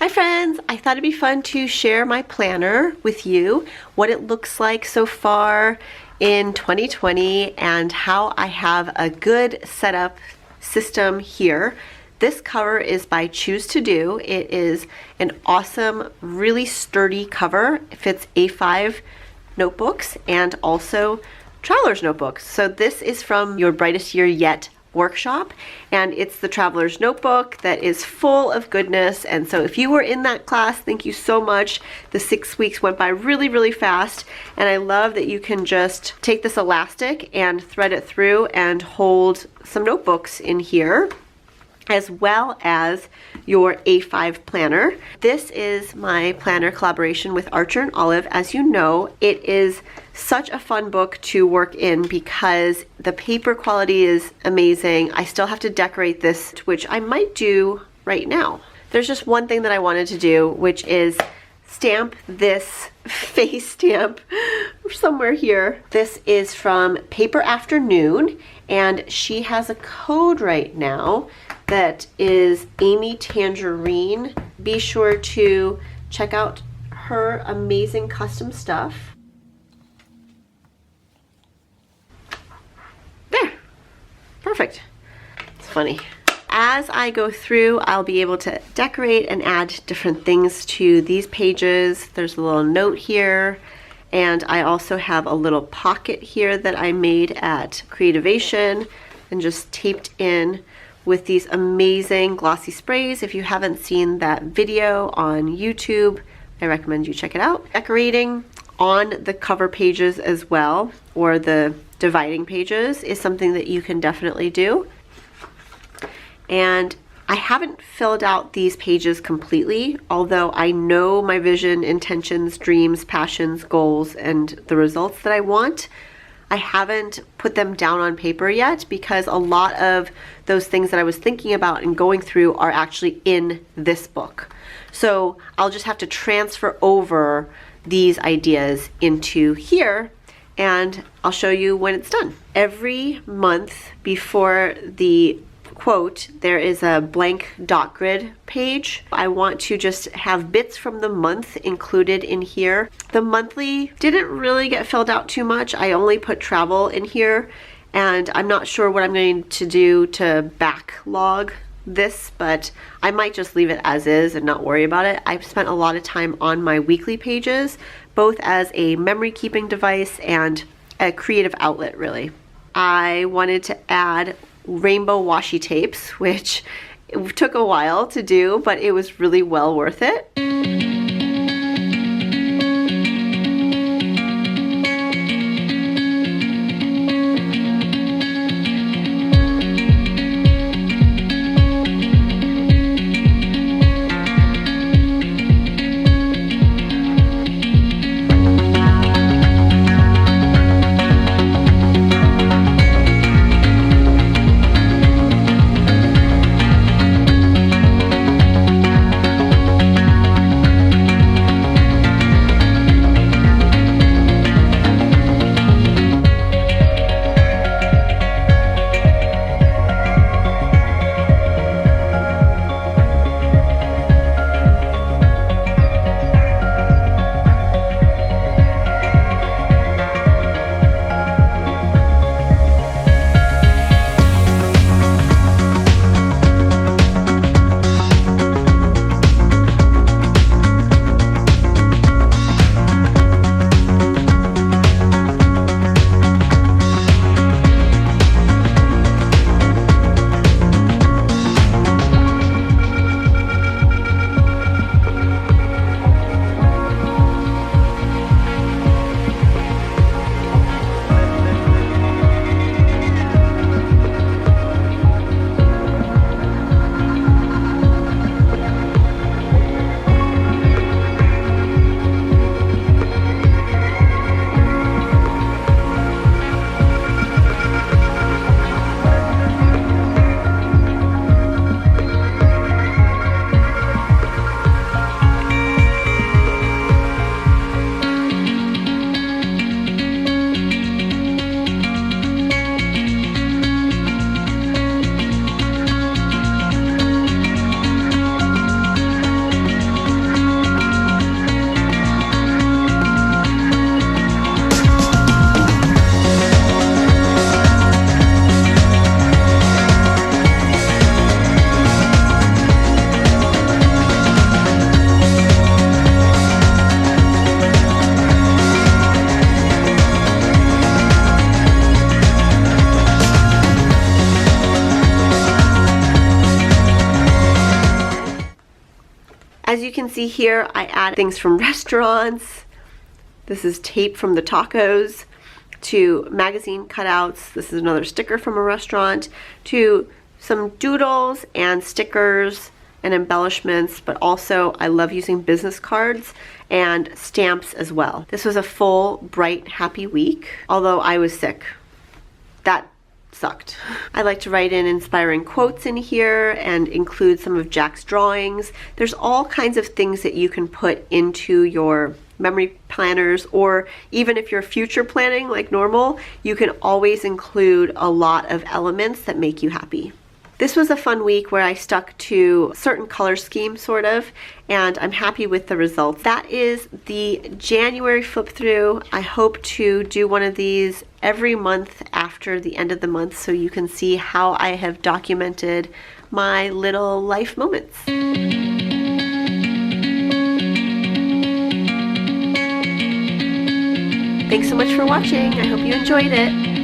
Hi friends, I thought it'd be fun to share my planner with you, what it looks like so far in 2020 and how I have a good setup system here. This cover is by Choose to Do. It is an awesome, really sturdy cover. It fits A5 notebooks and also traveler's notebooks. So this is from Your Brightest Year Yet workshop, and it's the traveler's notebook that is full of goodness. And so if you were in that class, thank you so much. The 6 weeks went by really fast, and I love that you can just take this elastic and thread it through and hold some notebooks in here, as well as your A5 planner. This is my planner collaboration with Archer and Olive. As you know, it is such a fun book to work in because the paper quality is amazing. I still have to decorate this, which I might do right now. There's just one thing that I wanted to do, which is stamp this face stamp somewhere here. This is from Paper Afternoon, and she has a code right now that is Amy Tangerine. Be sure to check out her amazing custom stuff. There, perfect. It's funny. As I go through, I'll be able to decorate and add different things to these pages. There's a little note here, and I also have a little pocket here that I made at Creativation and just taped in with these amazing glossy sprays. If you haven't seen that video on YouTube, I recommend you check it out. Decorating on the cover pages as well, or the dividing pages, is something that you can definitely do. And I haven't filled out these pages completely, although I know my vision, intentions, dreams, passions, goals, and the results that I want. I haven't put them down on paper yet because a lot of those things that I was thinking about and going through are actually in this book. So I'll just have to transfer over these ideas into here, and I'll show you when it's done. Every month before the quote, there is a blank dot grid page. I want to just have bits from the month included in here. The monthly didn't really get filled out too much. I only put travel in here, and I'm not sure what I'm going to do to backlog this, but I might just leave it as is and not worry about it. I've spent a lot of time on my weekly pages, both as a memory keeping device and a creative outlet, really. I wanted to add rainbow washi tapes, which it took a while to do, but it was really well worth it. As you can see here, I add things from restaurants. This is tape from the tacos, to magazine cutouts. This is another sticker from a restaurant, to some doodles and stickers and embellishments, but also I love using business cards and stamps as well. This was a full, bright, happy week, although I was sick. That sucked. I like to write in inspiring quotes in here and include some of Jack's drawings. There's all kinds of things that you can put into your memory planners, or even if you're future planning like normal, you can always include a lot of elements that make you happy. This was a fun week where I stuck to a certain color scheme, sort of, and I'm happy with the results. That is the January flip through. I hope to do one of these every month after the end of the month so you can see how I have documented my little life moments. Thanks so much for watching. I hope you enjoyed it.